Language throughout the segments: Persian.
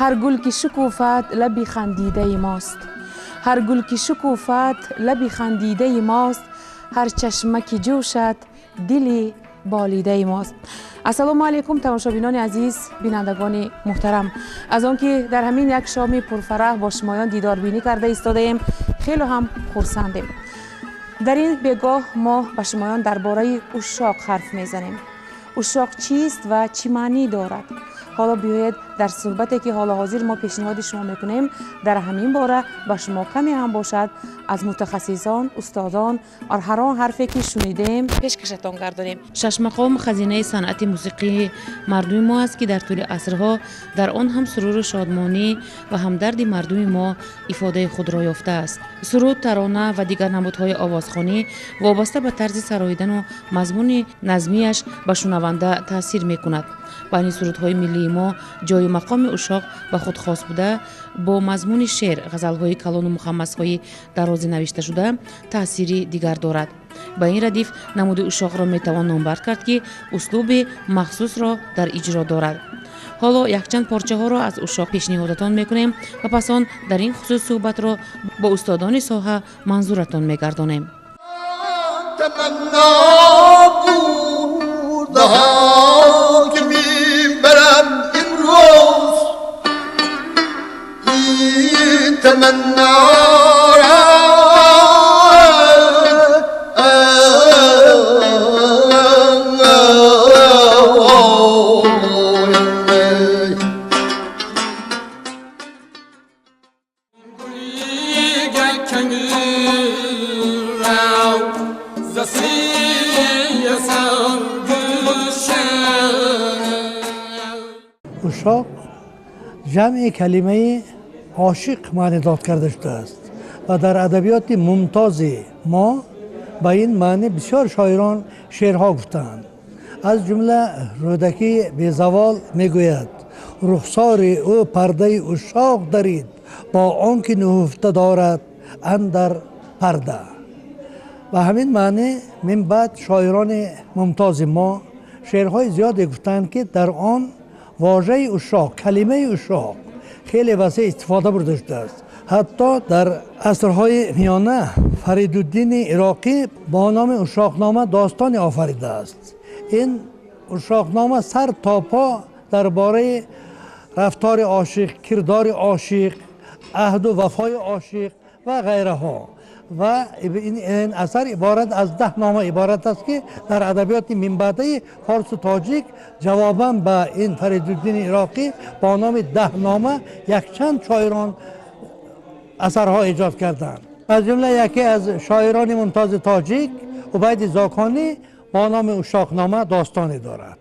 هر گل که شکوفت لبی خندیده ماست، هر گل که شکوفت لبی خندیده ماست، هر چشمکی جوشت دلی بالیده ماست. السلام علیکم تماشابینان عزیز، بینندگان محترم. از آنکه در همین یک شام پرفرح با شمایان دیدار بینی کرده ایستاده ایم، خیلی هم خرسندیم. در این بگاه ما به شمایان درباره عشاق حرف میزنیم. عشاق چیست و چی معنی دارد؟ حالا بیایید در صحبتی که حال حاضر ما پیشنهاد شما میکنیم در همین باره به شما کمی هم باشد از متخصصان، استادان اور هر آن حرفی که شنیدیم پیشکشتان گردانیم. شش مقام خزینه صنعت موسیقی مردم ما است که در طول عصرها در آن هم سرور و شادمانی و همدرد مردم ما افاده خود را یافته است. سرود، ترانه و دیگر نمودهای آوازخوانی وابسته به طرز سراییدن و مضمون نظمیش به شنونده تاثیر میکند. با این سرودهای ملی ما جای مقام عشاق به خود خاص بوده، با مضمون شعر، غزلهای کلان و مخمسهای درازی نوشته شده تأثیری دیگر دارد. با این ردیف نمود عشاق را میتوان نامبر کرد که اسلوب مخصوص را در اجرا دارد. حالا یک چند پارچه ها را از عشاق پیشنهادتان میکنیم و پس آن در این خصوص صحبت را با استادان ساحه منظورتان میگردانیم. عشاق جمع کلمه عاشق معنی داد کرده شده است و در ادبیات ممتاز ما با این معنی بسیار شاعران شعرها گفتند. از جمله رودکی بیزوال میگوید رخسار او پرده عشاق درید با آنکه نهفته دارد اندر پرده. و همین معنی من بعد شاعران ممتاز ما شعرهای زیادی گفتند که در آن واژه عشاق، کلمه عشاق خیلی وسیع استفاده برده شده است. حتی در عصرهای میانه فریدالدین عراقی با نام عشاقنامه داستانی آفریده است. این عشاقنامه سر تا پا درباره رفتار عاشق، کردار عاشق، عهد و وفای عاشق و غیره ها و این اثر عبارت از 10 نامه عبارت است که در ادبیات من بعده فارس و تاجیک جواباً به این فریدالدین عراقی با نام 10 نامه یک چند شاعران اثرها ایجاد کردند. از جمله یکی از شاعران ممتاز تاجیک عبید زاکانی با نام عشاقنامه داستانی دارد.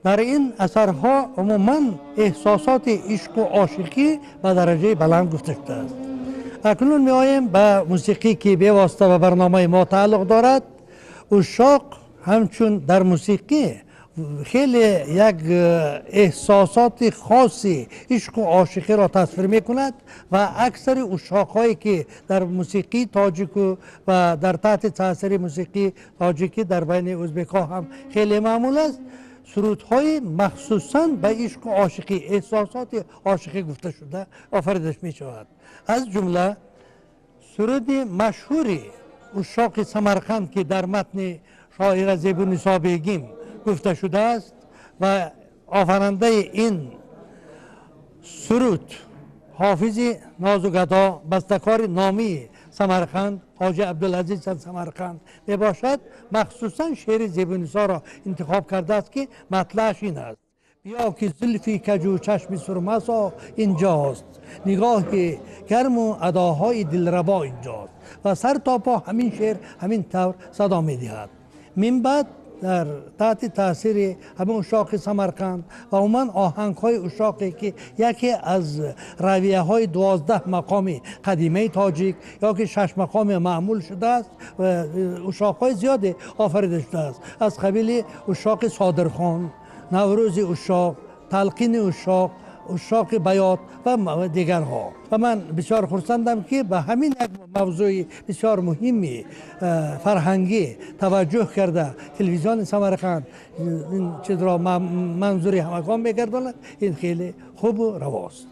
در این اثرها عموماً احساسات عشق و عاشقی به درجه بلند گفته شده است. اکنون می آییم به موسیقی که به واسطه به برنامه ما تعلق دارد. عشاق همچون در موسیقی خیلی یک احساسات خاصی عشق و عاشقی را تصویر می کند و اکثر عشاق‌هایی که در موسیقی تاجیک و در تحت تاثیر موسیقی تاجیکی در بین ازبک‌ها هم خیلی معمول است، سرودهای مخصوصاً به عشق و عاشقی، احساسات عاشقی گفته شده آفریده می شود. از جمله سرود مشهوری عشاق سمرقند که در متن شاعر زیبونیسا بیگم گفته شده است و آفرینده این سرود حافظ نازوگدا بستکار نامی سمرقند حاجی عبدالعزیز سمرقند می باشد. مخصوصا شعر زیبونیسا را انتخاب کرده است که مطلعش این است: بیا که زلفی کجو چشم سرمسا اینجاست، نگاه گرم و اداهای دلربا اینجاست و سر تا پا همین شعر همین طور صدا می دهد. من بعد در تحت تاثیر همین عشاق سمرقند و عموما آهنگ های عشاقی که یکی از رویه های 12 مقام قدیمه تاجیک یا که 6 مقام معمول شده است و عشاق های زیادی آفریده شده است، از قبیل عشاق صادرخان، نوروز عشاق، تلقین عشاق، عشاق بیات و دیگرها. و من بسیار خرسندم که به همین یک موضوع بسیار مهمی فرهنگی توجه کرده تلویزیون سمرقند این چیز را منظوری همگان میگرداند. این خیلی خوب و رواست.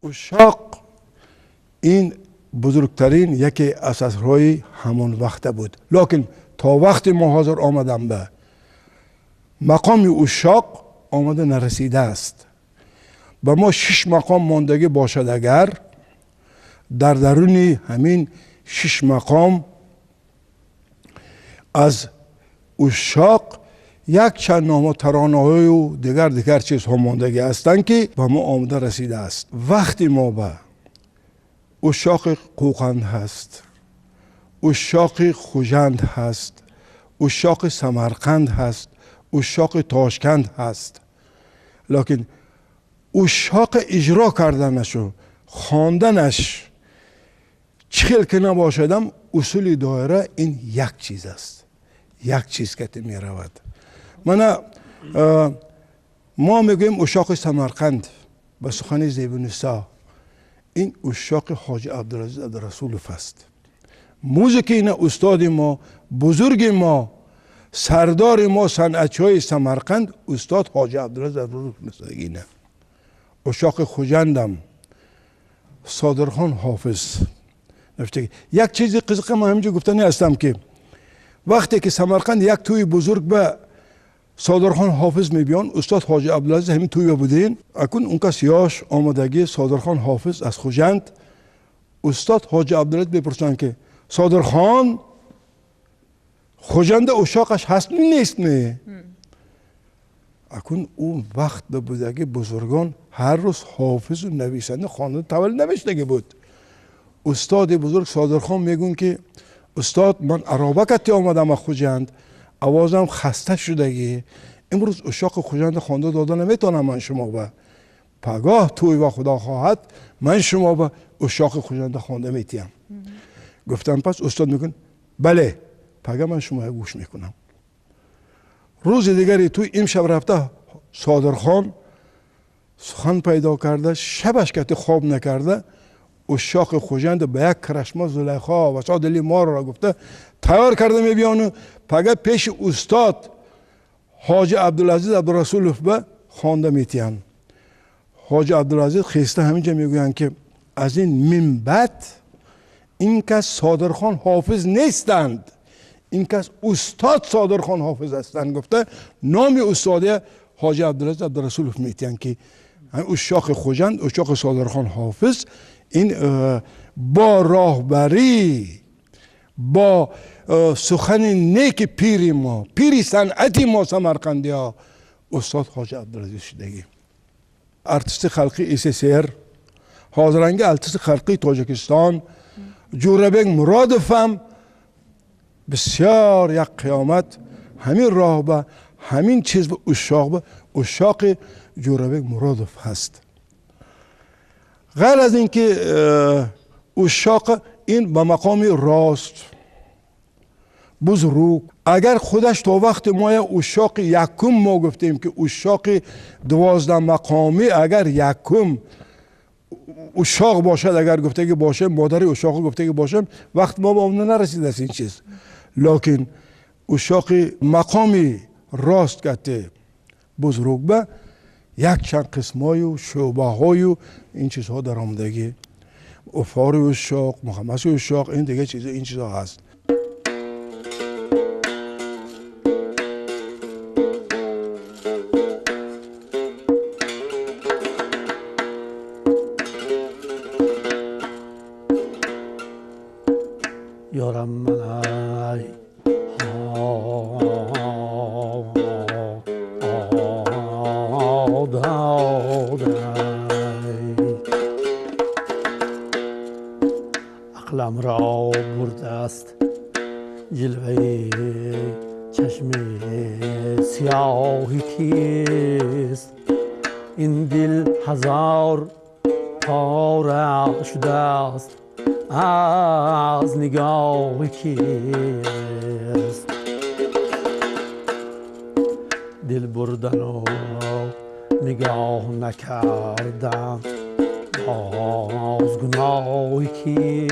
اشاق این بزرگترین یکی از اثرهای همون وقت بود، لکن تا وقتی ما حاضر آمدم به مقام اشاق آمده نرسیده است. به ما 6 مقام ماندگی باشد، اگر در درون همین 6 مقام از اشاق یک چند نام ترانه‌های و دیگر چیزها ماندگی هستند که به ما آمده رسیده است. وقتی ما به اشاق قوقند هست، اشاق خوجند هست، اشاق سمرقند هست، اشاق تاشکند هست، لکن اشاق اجرا کردنش و خواندنش چخیل که نباشدم، اصول دایره این یک چیز است، یک چیز که می رود. ما میگویم اشاق سمرقند به سخن زیبونسا، این اشاق حاج عبدالعزیز عبدالرسولوف است. موزیک این استاد ما، بزرگ ما، سردار ما، صنعتچی‌های سمرقند، استاد حاج عبدالعزیز عبدالرسولوف اینه. اشاق خوجندم صادرخان حافظ نوشته. یک چیز قزقه ما همینجا گفتنی هستم که وقتی که سمرقند یک توی بزرگ به صادرخان حافظ میبیان، استاد حاج عبدالعزیز همین توی بودین، اکن اون کس یاش آمدگی صادرخان حافظ از خوجند، استاد حاج عبدالعزیز بپرسن که صادرخان خوجند اشاقش هست نیست نه؟ اکن اون وقت به بودگی بزرگان هر روز حافظ و نویسنده خواندن تول نوشتگی بود. استاد بزرگ صادرخان میگون که استاد من عرابکتی آمدم از خوجند، آوازم خسته شدگی، امروز اشاق خوجند خوانده داده نمیتونم من شما به پگاه توی و خدا خواهد من شما به اشاق خوجند خوانده میتیم. گفتم پس استاد میگن بله پگاه من شما گوش میکنم. روز دیگری توی امشب رفته صادرخان سخن پیدا کرده، شبش که خواب نکرده اشاق خوجند به یک کرشمه زلیخا و سادلی ما را گفته تیار کرده میبیانو پگه پیش استاد حاج عبدالعزیز عبدالرسولوف به خوانده میتین. حاج عبدالعزیز خیسته همینجا میگوین که از این منبت این کس صادرخان حافظ نیستند، این کس استاد صادرخان حافظ هستند. گفته نام استاد حاج عبدالعزیز عبدالرسولوف میتین که اشاق خوجند، اشاق صادرخان حافظ، این با راهبری، با سخن نیک پیر ما، پیری صنعتی ما سمرقندی ها، استاد حاج عبدالعزیز شدگی. ارتست خلقی ایسسر، حاضرنگ ارتست خلقی تاجیکستان، جوربک مرادوف هم بسیار یک قیامت همین راه به همین چیز به اشاق جوربک مرادوف هست. غیر از اینکه اشاق این به مقام راست بزرگ، اگر خودش تا وقت ما اشاق یکم ما گفتیم که اشاق 12 مقامی اگر یکم اشاق باشد، اگر گفته که باشه مادر اشاق گفته که باشه، وقت ما به اون نرسید از این چیز، لکن اشاق مقامی راست کته بزرگ به یک چند قسمای و شعبه های و این چیزها در آمدگی افار اشاق، مخمس اشاق، این دیگه چیز این چیزها هست. یارم من عقلم را برده است جلوه چشم سیاهی کیست، این دل هزار پاره شده است از نگاه کیست. دل بردن و نگاه نکردن باز گناه کیست،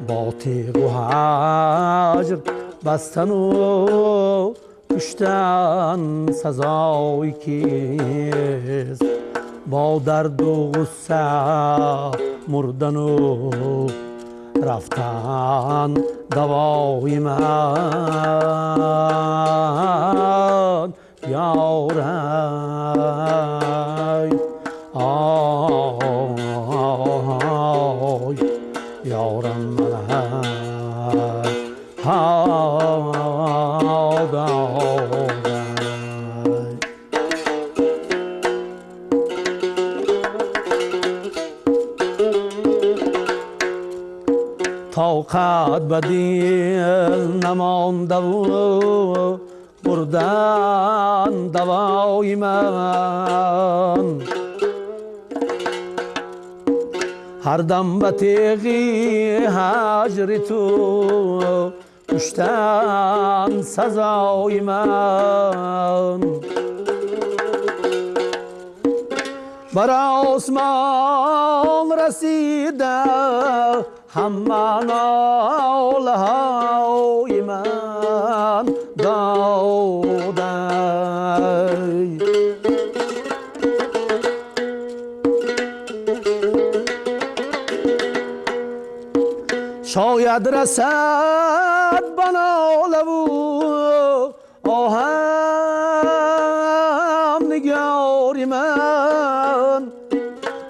با تیغ و هجر بستن و کشتن سزایی کیست با درد و غصه مردن و رفتن دوای من یارای آی یارم من طاقت به دل نمانده و بردن دوای من هر دم به تیغی هجر تو کشتن سزای من بر آسمان رسیده همه ناله های من داده شاید رسد به ناله و آهم نگاری من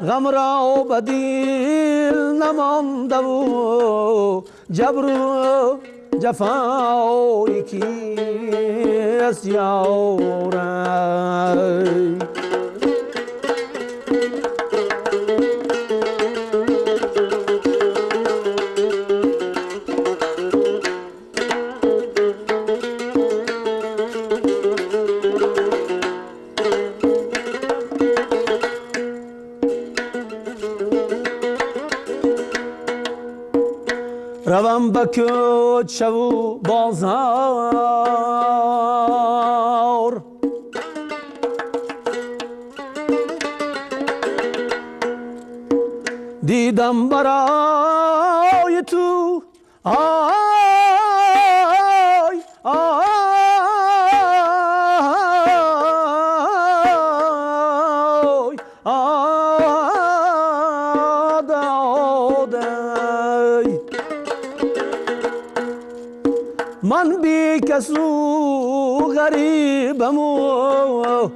غم را به دل نمانده و جبر و جفایی کیست یارم روم به کوچه و بازار دیدم برای تو آی آی من بی کس و غریبم و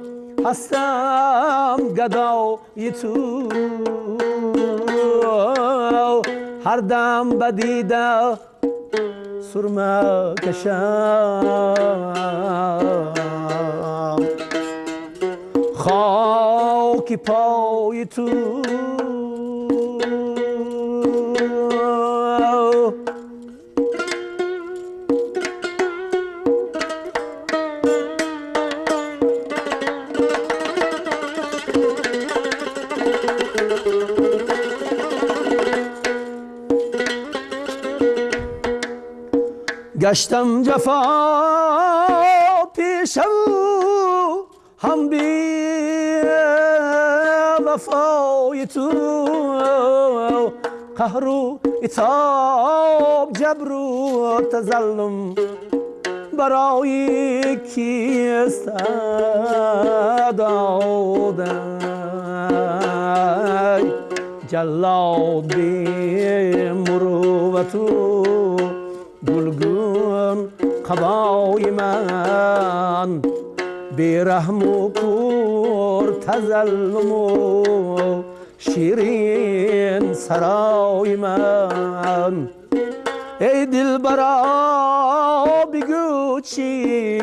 هستم گدای تو هر دم بدیده سرمه کشم خاک پای تو گشتم جفا پیش او هم بی وفای تو قهر و عتاب جبر و تظلم برای کیست دادن جلاد بی مروت و گلگون قبای من بیرحم و کور تظلم و شیرین سرای من ای دلبرا بگو چی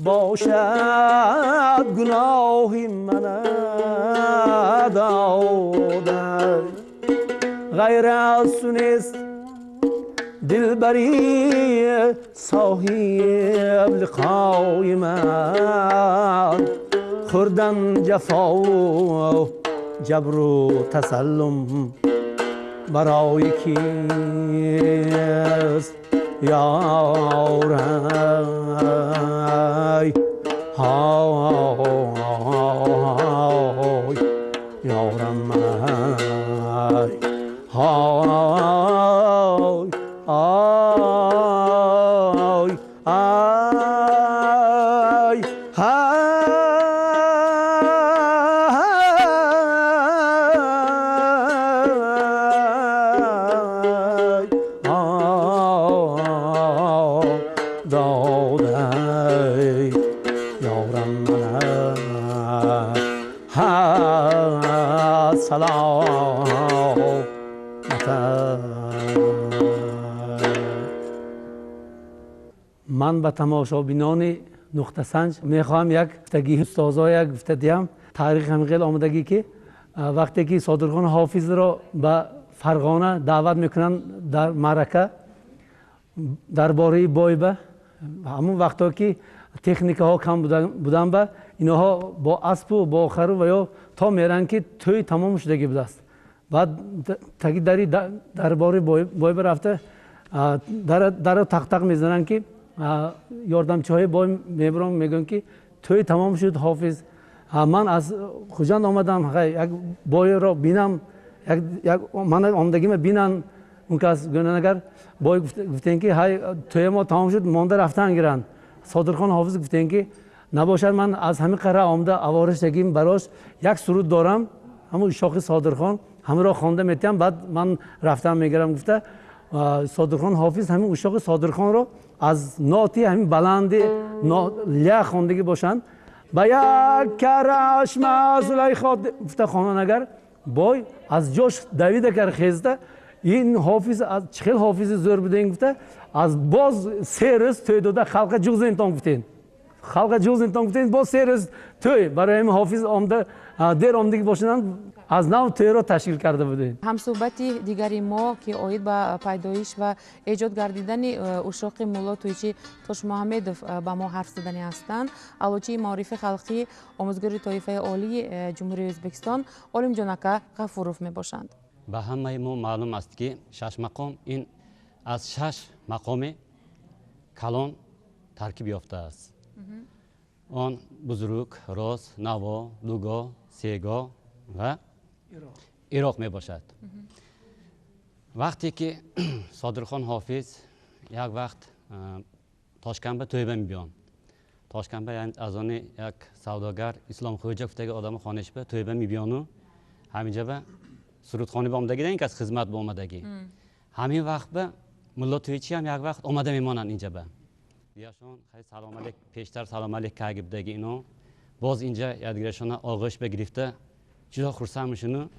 باشد گناهی من دادن غیر از تو نیست دلبری صاحب لقای من خوردن جفا و جبر و تسلم برای کیست یارم های یارم های آی آی من به تماشابینان نقطه سنج میخواهم یک گفتگی استادای گفته دیم تاریخ همین آمدگی که وقتی که صادقخان حافظ را به فرغانه دعوت میکنن در معرکه درباره بایبه همون وقتا که تکنیک ها کم بودن به اینها با اسب و با خرو و یا تا میرن که توی تمام شدگی بوده است. بعد تاکی داری درباره بایبه رفته در تق تق میزنن که یاردمچی های بای میبرن میگن که توی تمام شد حافظ. من از خوجند آمدم یک بای را بینم من آمدگیم بینن اون کس گناهگر بای گفتن که های توی ما تمام شد مانده رفتن گیرن. صادقخان حافظ گفتن که نباشد من از همین قره آمده اوارش دگیم براش یک سرود دارم همون شاخ صادقخان همه را خوانده میتیم بعد من رفتم میگیرم. گفته صادقخان حافظ همین اشاق صادقخان رو از ناتی همین بلند له خواندگی باشند با یک کرش مزلای خود گفته خواننگر بای از جاش دویده کر خیزده این حافظ از چخیل حافظ زور بوده این گفته از باز سه روز توی داده خلق جوز انتان گفتین خلق جوز انتان گفتین باز سه روز توی برای همین حافظ آمده دیر آمدگی باشند از نو توی را تشکیل کرده بوده. همصحبتی دیگری ما که آید به پیدایش و ایجاد گردیدن اشاق مولا تویچی توش محمدوف با ما حرف زدنی هستند. علوچی معرف خلقی آموزگار طایفه عالی جمهوری ازبکستان علم جانکا غفوروف می باشند. به همه ما معلوم است که 6 مقام این از 6 مقام کلان ترکیب یافته است. آن بزرگ، راست، نوا، دوگا، سیگا و عراق می باشد. وقتی که صادقخان حافظ یک وقت تاشکنبه تویبه می بیان. تاشکنبه یعنی از آن یک سوداگر اسلام خوجه گفته که آدم خانش به تویبه می بیان و همینجا به سرودخانه به آمدگی این که از خدمت به آمدگی همین وقت به ملا تویچی هم یک وقت آمده میمانند اینجا به دیاشون خیلی سلام علیک پیشتر سلام علیک که بودگی اینو باز اینجا یادگیرشون آغوش بگرفته جدا خرسند میشن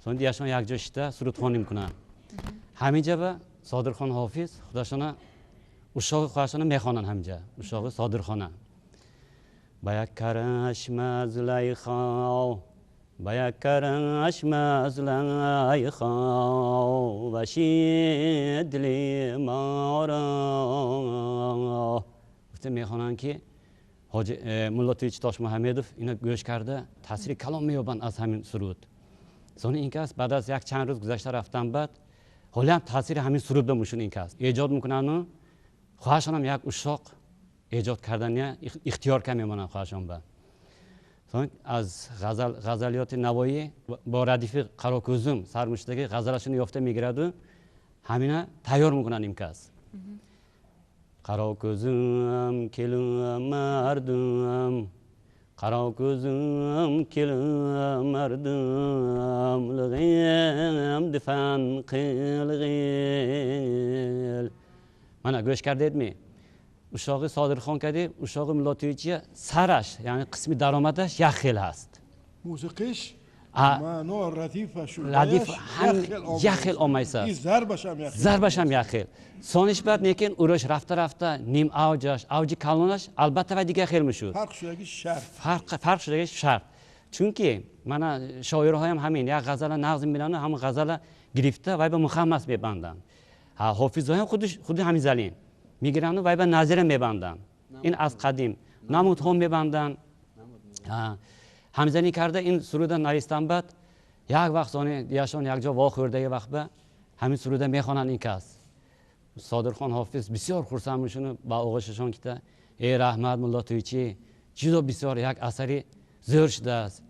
سون دیاشون یک جا شده سرودخوانی میکنن همینجا به صادقخان حافظ خودشون اشاق خودشون میخوانن همینجا اشاق صادقخانه با یک کرش مزلیخا با یک کرش مزلیخا بشید دلی ما را گفته میخوانن که ملا تویچی تاش محمدوف اینو گوش کرده تاثیر کلام مییابند از همین سرود. زون این کس بعد از یک چند روز گذشته رفتن بعد حالی هم تاثیر همین سرود بموشون این کس ایجاد میکنن و خواهشان هم یک اشاق ایجاد کردن یا اختیار کم میمونن خواهشان به از غزلیات نوایی با ردیف قراکوزم سرمشتگی غزلشون یافته میگیرد و همینه تیار میکنن این کس قراکوزم کلم مردم قراکوزم کلم مردم لغیم دفن قلقیل من گوش کردید می اشاق صادقخان کردی اشاق ملا تویچی سرش یعنی قسمی درآمدش یخل هست موسیقیش معنا ردیفش یخل آمیسه ضربش هم یخل سانش بعد نیکن اوروش رفته رفته نیم اوجش اوجی کلانش البته و دیگه خیلی میشد فرق شدگی شرط چون که من شاعرهایم همین یک غزل نظم میدن هم غزل گرفته و به مخمس میبندن حافظایم خود همین زلین میگیرن و به نظر میبندن این از قدیم نمود هم میبندن همزنی کرده این سرود نوشتن بعد یک وقت زانی دیاشون یک جا واخورده یک وقت به همین سرود میخوانن این کس صادقخان حافظ بسیار خرسند میشونه با آغوششون که ای رحمت ملا تویچی جدا بسیار یک اثری زور شده است.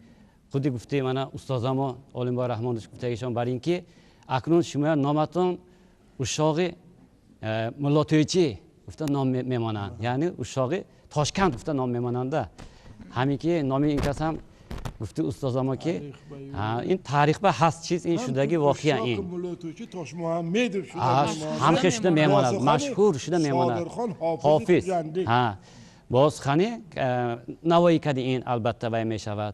خودی گفته من استادم عالم با رحمان گفته ایشان برای اینکه اکنون شما نامتون اشاق ملا تویچی گفته نام میمانند یعنی اشاق تاشکند گفته نام میماننده همین که نام این کس هم گفته استاد که این تاریخ به هست چیز این شدگی واقعا این تاش محمد هم شده میماند مشهور شده میماند حافظ باز خانه نوایی کردی این البته وی می شود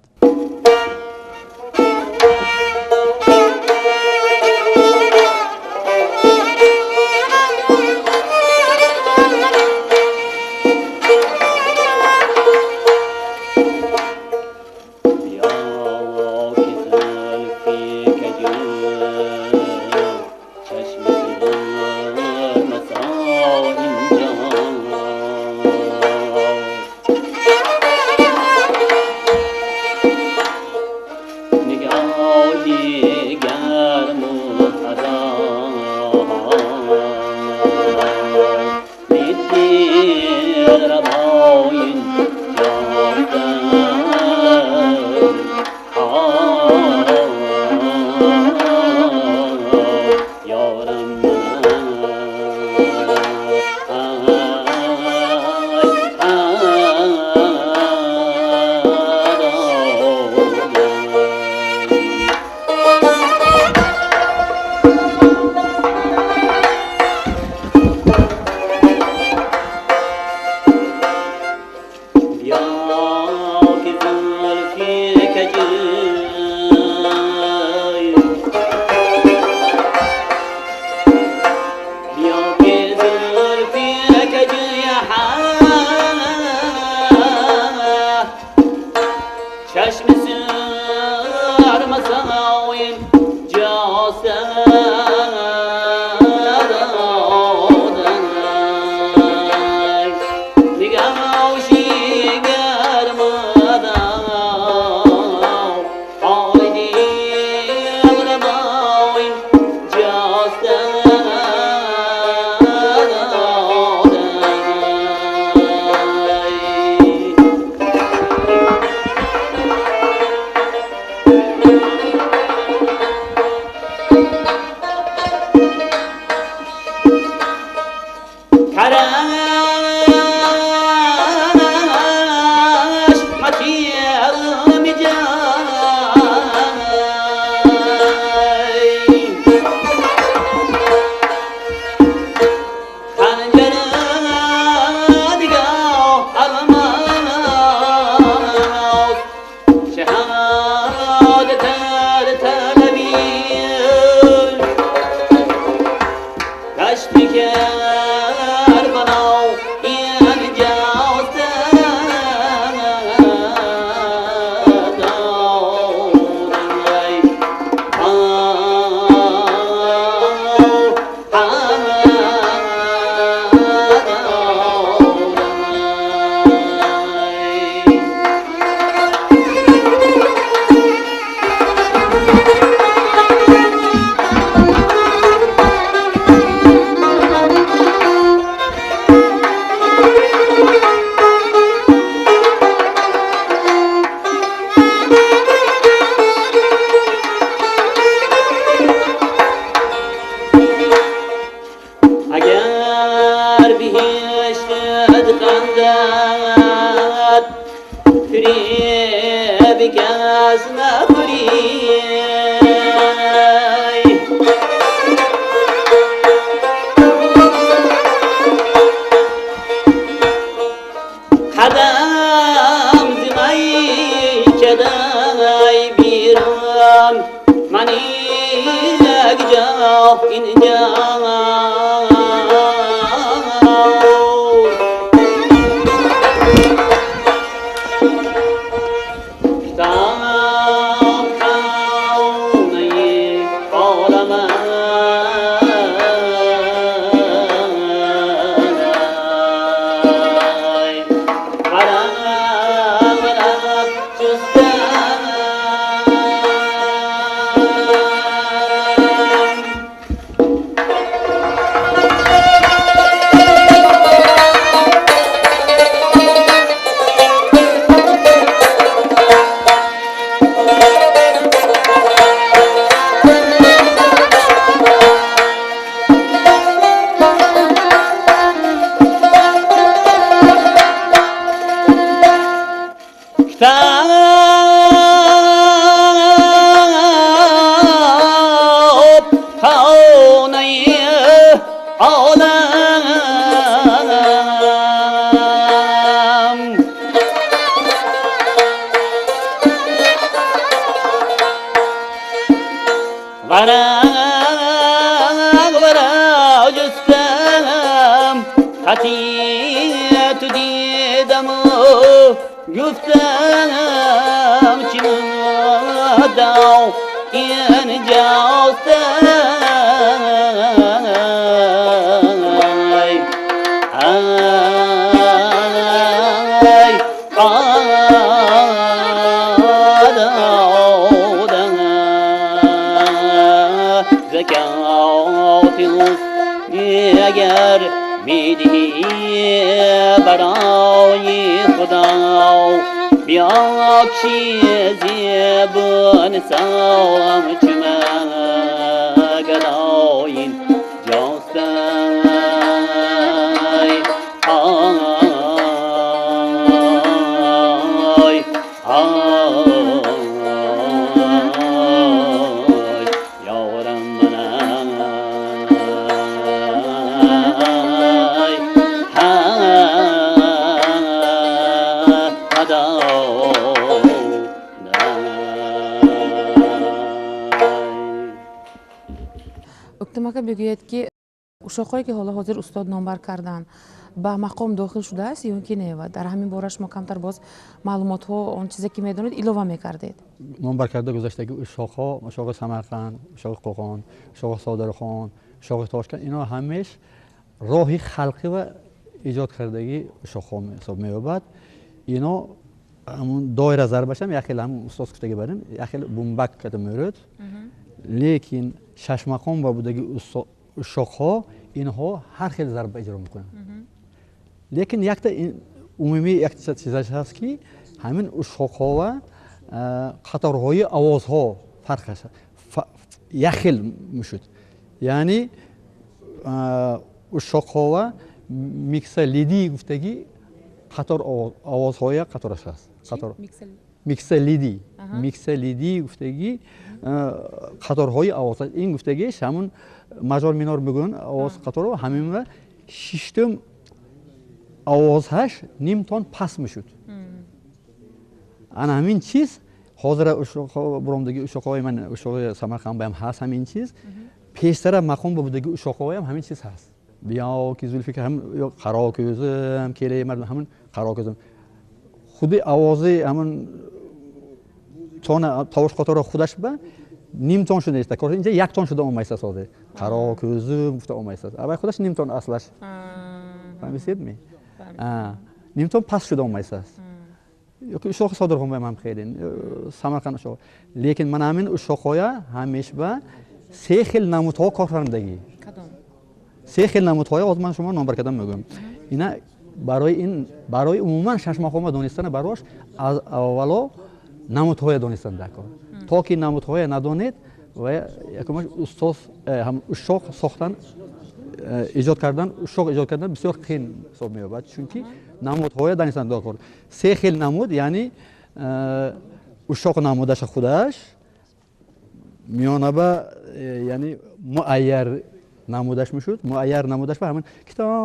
خطیت دیدم و گفتم چی مدام اینجاست اگر میدی برای خدا بیا چیزی بنسام چمه گراین جاستای یارم اکتماکه بگوید که اشاقهایی که حالا حاضر استاد نامبر کردن به مقام داخل شده است یا اینکه نه و در همین بارش ما کمتر باز معلومات ها آن چیزی که میدونید ایلوه میکردید. نامبر کرده گذشتگی اشاقها، اشاق سمرقند، اشاق قوقان، اشاق صادرخان، اشاق تاشکند، اینا همیش راهی خلقی و ایجاد کردگی اشاقها حساب می‌یابد. اینا همون دایره ضربش هم یخیل هم استاد گفتگی بریم یخیل بومبک کده میرد لیکن شش مقام با بودگی اشاقها اینها هر خیلی ضربه اجرا میکنن لیکن یک تا عمومی یک چیزش هست که همین اشاقها و قطارهای آوازها فرق هست یخیل میشد یعنی اشاقها و میکس لیدی گفتگی قطار آوازهای قطارش هست قطار میکس لیدی گفتگی قطارهای آواز این گفتگیش همون مجال مینار بگن آواز قطار و همین و ششتم آوازهاش نیم تون پس میشد انا همین چیز حاضر اشاق برامدگی اشاقهای من اشاق سمرقند هم هست همین چیز پیشتر مقام بودگی اشاقهای هم همین چیز هست بیا که زولفیکر هم قراکوزم کلی مردم همون قراکوزم خود آوازه همون تون تاوش قطار خودش به نیم تون شده است کار اینجا یک تون شده اومایسته ساده قراکوزم گفته اومایسته اول خودش نیم تون اصلش فهمیدید می نیم تون پس شده اومایسته است یا که اشاق صادرخان هم خیلی سمرقند اشاق لیکن من همین اشاق‌های همیشه به سه خیل نمودها کار کردگی سه خیل نمودهای از من شما نامبر کردم میگم اینا برای عموما شش مقام دانستن براش از اولا نمودهای دانستن دکار تا که نمودهای ندانید و یکمش استاد هم اشاق ساختن ایجاد کردن بسیار قین حساب می‌یابد چونکی نمودهای دانستن دکار سه خیل نمود یعنی اشاق نمودش خودش میانه به یعنی معیر نمودش میشد معیر نمودش به همون کتابخانه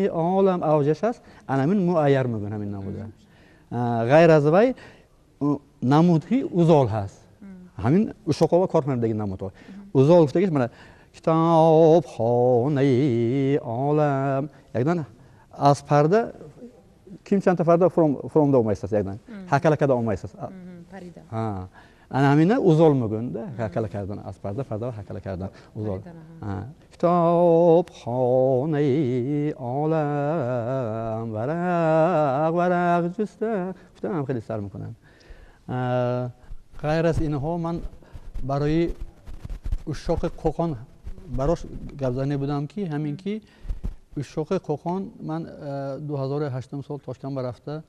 عالم اوجش است همین معیر میگن همین نموده غیر از وی نمودی اوزال هست همین اشاق‌ها کار کردگی نمودها اوزال گفتگیش من کتابخانه عالم یکدان از پرده کیم چند تا پرده فرام دا اومایست است یکدان حکل کده اومایست است پریده انا همینه اوزال میگن ده حکل کردن از پرده و حکل کردن اوزال کتابخانه عالم ورق جسته هم خیلی سر میکنن غیر از اینها من برای اشاق قوقان براش گپزنی بودم که همین که اشاق قوقان من 2008 سال تاشکند رفته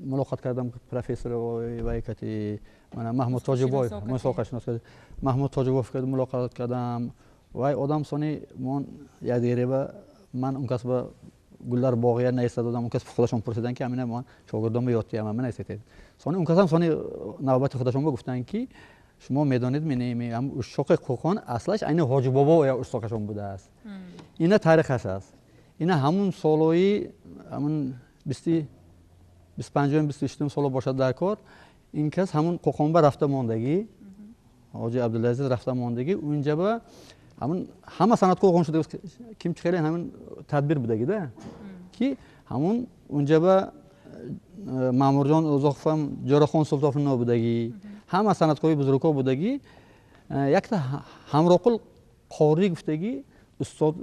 ملاقات کردم پروفسور و یکتی من محمود تاجبای مساق شناس کردم محمود تاجبای فکر ملاقات کردم و آدم سانی من یک دیگه و من اون کس به گلر باقی نیستاد دادم اون کس خودشون پرسیدن که همین ما شاگردام یادتی هم نیستید سانی اون کس هم سانی نوبت خودشون گفتن که شما میدانید منیم هم اشاق کوکان اصلش عین حاجی بابا یا اشاقشون بوده است اینا تاریخش است اینا همون سالوی همون 25 28 سال باشد در کار این کس همون کوکان رفته ماندگی حاجی عبدالعزیز رفته ماندگی اونجا با همون همه سنت کوکان شده کیم خیلی همون تدبیر بودگی ده که همون اونجا با مامور جان اوزاقفم جراخان سلطان نو بودگی همه سنت‌های بزرگ‌ها بودگی یک تا همراقل قاری گفتگی استاد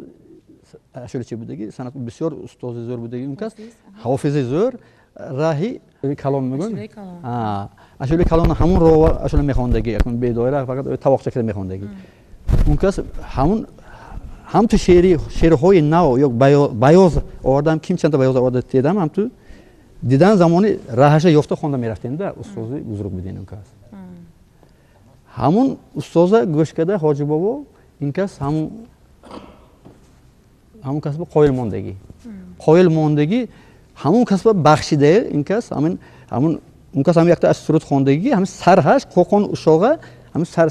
اشاره چی بودگی سنت بسیار استاد زور بودگی اون کس حافظ زور راهی کلان میگن اشاره کلان همون رو اشاره میخوندگی اون به دایره فقط توقع کرده میخوندگی اون کس همون هم تو شعرهای نو یا بیاز آوردم کیم چند تا بیاز آورده دیدم هم تو دیدن زمانی راهش یافته خونده میرفتیم ده استاد بزرگ بودین اون کس همون استاد گوش کرده حاجی بابا این کس همون کسب قایل ماندگی همون کسب بخشیده این کس همون اون کس هم یک تا از سرود خواندگی همون سرهاش کوکان اشاقه همون سر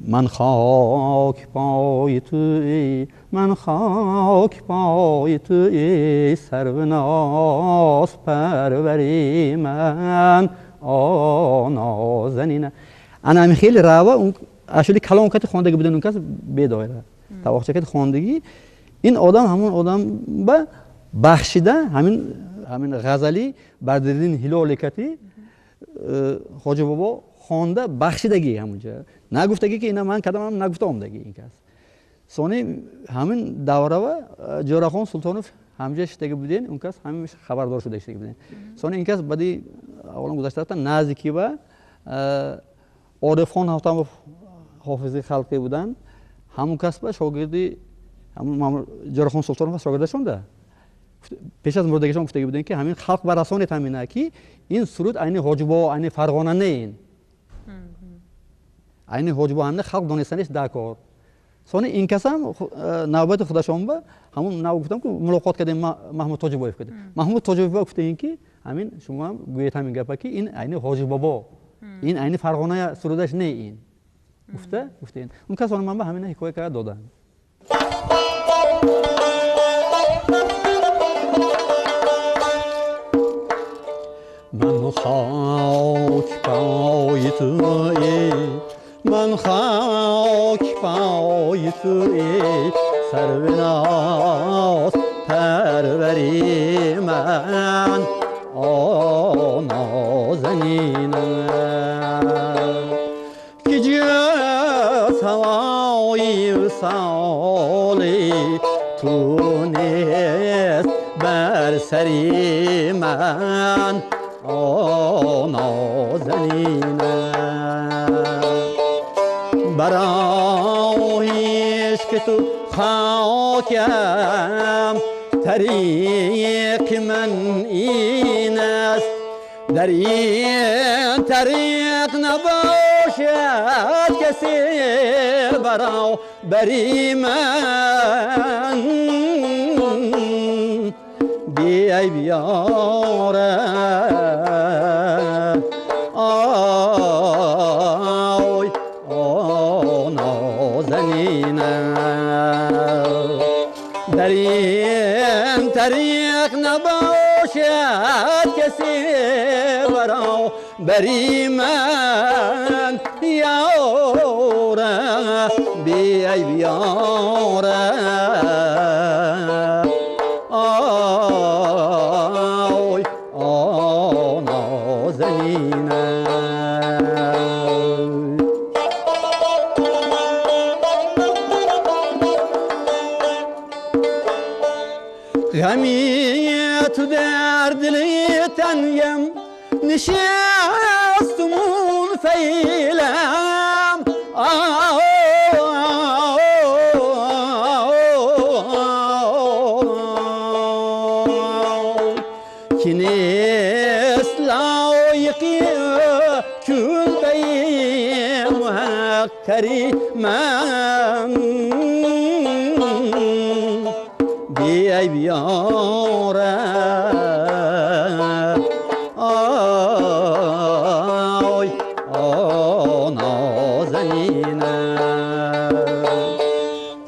من خاک پای توی من خاک پای توی سروناز پروری من نازنینه انا همین خیلی راوه اون اشلی کلام کتی خواندگی بودن اون کس بدایره توقع کتی خواندگی این آدم همون آدم با بخشیده همین غزلی بردردین هلالی کتی حاجی بابا خوانده بخشیدگی همونجا نگفتگی که اینا من کدام نگفته آمدگی این کس سونی همین دوره و جراخان سلطانوف همجا شدگی بودین اون کس همین خبردار شده شدگی بودین سونی این کس بعدی اولا گذاشته تا نزدیکی و عارفان هفتم حافظی خلقی بودن همون کس با شاگردی همون جراخان سلطانوف شاگردشون ده پیش از مردگیشون گفتگی بودن که همین خلق برسانه تامینه که این سرود عین حاجبا عین فرغانه نه این عین حاجبا هم خلق دانستنش دکار سونی این کس هم نوبت خودشون با همون نو گفتم که ملاقات کردیم محمود تاجبایف کردیم محمود تاجبایف گفته این که همین شما هم گویت همین گپه که این عین حاجی بابا این عین فرغانه سرودش نه این گفته این اون کس من به همین حکایت کرد دادن من خاک پای توی من خاک پای توی سروناز پروری من نازنینم که جز هوای سالی تو نیست بر سری من نازنینم برایش که تو خاکم طریق من این است در این طریق نباشد کسی برابری من بیای بیاره آی نازنینم در این طریق نباشد کسی برابری من یاره بیای بیاره غمی تو در دل تنگم نشستمون فیلم که نیست لایقی کل بی محقری من بیای بیاره آی نازنینه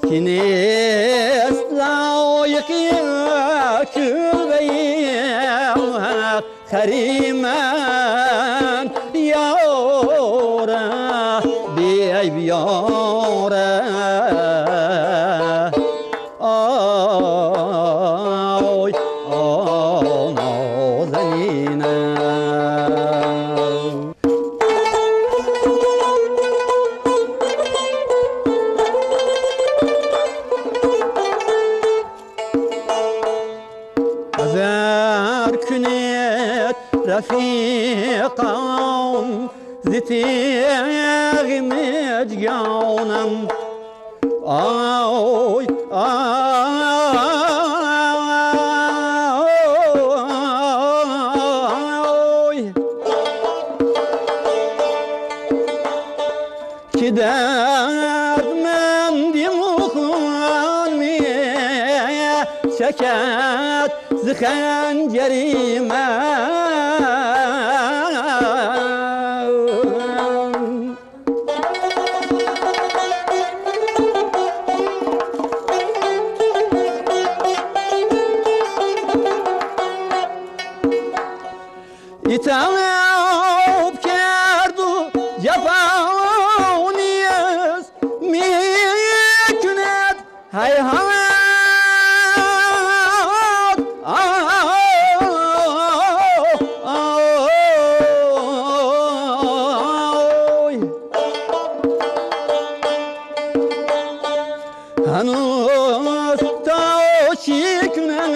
کی نیست لایقی کلبه خریمن یاره بیای بیاره آی نازنینه رفيقان زتيغ مجيونم آوي آوي كدار من دمخان مي شكات زخنجري ما يتعب كردو جفاونيس ميكنت هاي هاي هنوز تاشی کنم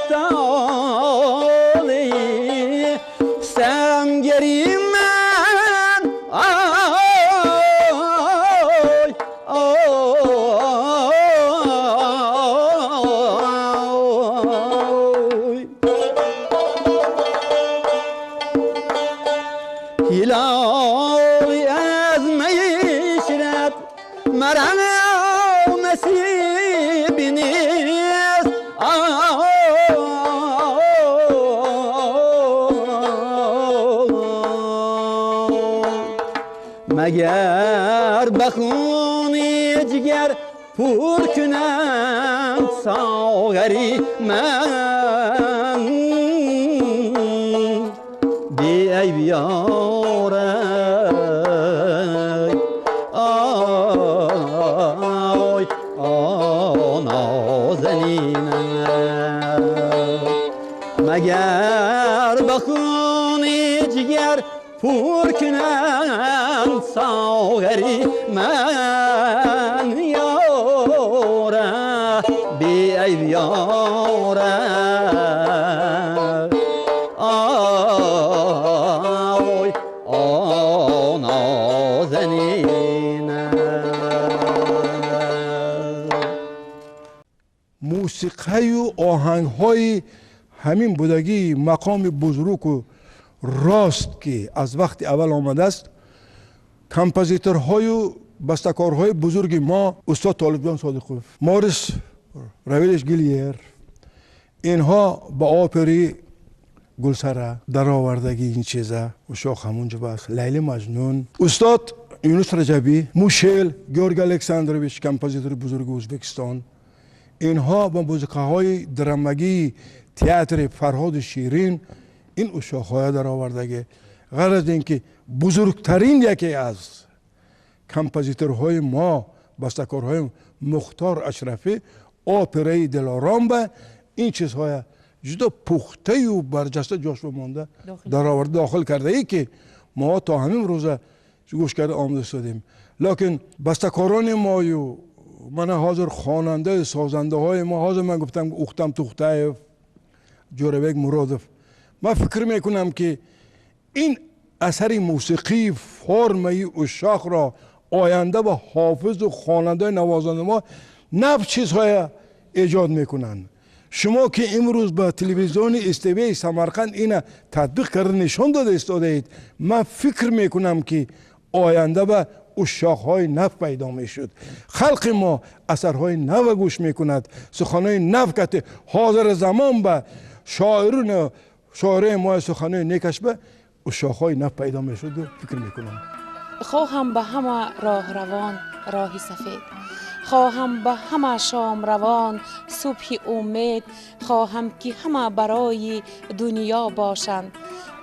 تالی سمگری من آی هلالی از میشرد مرم نصیبی نیست مگر بخونی جگر پر کنم ساغری من بیای بیاره آی نازنینه مگر بخونی جگر پر کنم ساغری من یاره بیای بیاره آی نازنینه موسیقی و آهنگ های همین بودگی مقام بزرگ و راست که از وقت اول آمده است. کمپوزیتورهای و بسته‌کارهای بزرگ ما استاد طالبجان صادقوف، ماریس راولش گیلیر، اینها با آپری گلسره در آوردگی این چیزه و شاخ همونجا بس لیلی مجنون، استاد یونس رجبی، موشل گیورگ الکساندرویچ کمپوزیتور بزرگ ازبکستان، اینها با موسیقی‌های درامگی تئاتر فرهاد شیرین این اشاق‌های در آوردگی. غیر از اینکه بزرگترین یکی از کمپوزیتورهای ما بسته‌کارهای مختار اشرفی آپرای دلارام به این چیزهای جدا پخته و برجسته جاش بمانده در آورده داخل کرده ای که ما تا همین روزه گوش کرده آمده شدیم. لکن بسته‌کاران ما و من حاضر خواننده سازنده های ما حاضر من گفتم اختم توختایف، جوربک مرادف، من فکر میکنم که این اثر موسیقی فرمای اشاق را آینده و حافظ و خواننده نوازنده ما نفس چیزهای ایجاد میکنن. شما که امروز با تلویزیون استوی سمرقند این تطبیق کرده نشان داده استاده اید، من فکر میکنم که آینده و اشاقهای نو پیدا می شد. خلق ما اثرهای نو گوش می کند، سخنهای نو کته حاضر زمان به شاعرون شاعره ما سخنهای نیکش به اشاقهای نو پیدا می شد و فکر می کنم. خواهم به همه راه روان راهی سفید، خواهم به همه شام روان صبح امید، خواهم که همه برای دنیا باشند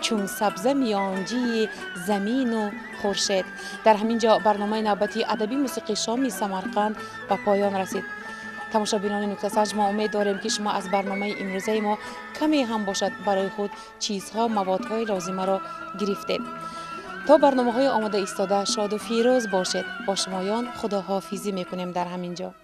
چون سبزه میانجی زمین و خورشید. در همین جا برنامه نوبتی ادبی موسیقی شامی سمرقند به پایان رسید. تماشاگران نکته سنج، ما امید داریم که شما از برنامه امروزه ما کمی هم باشد برای خود چیزها موادهای لازمه را گرفتید. تا برنامه های آماده ایستاده شاد و فیروز باشید. با شمایان خداحافظی میکنیم در همین جا.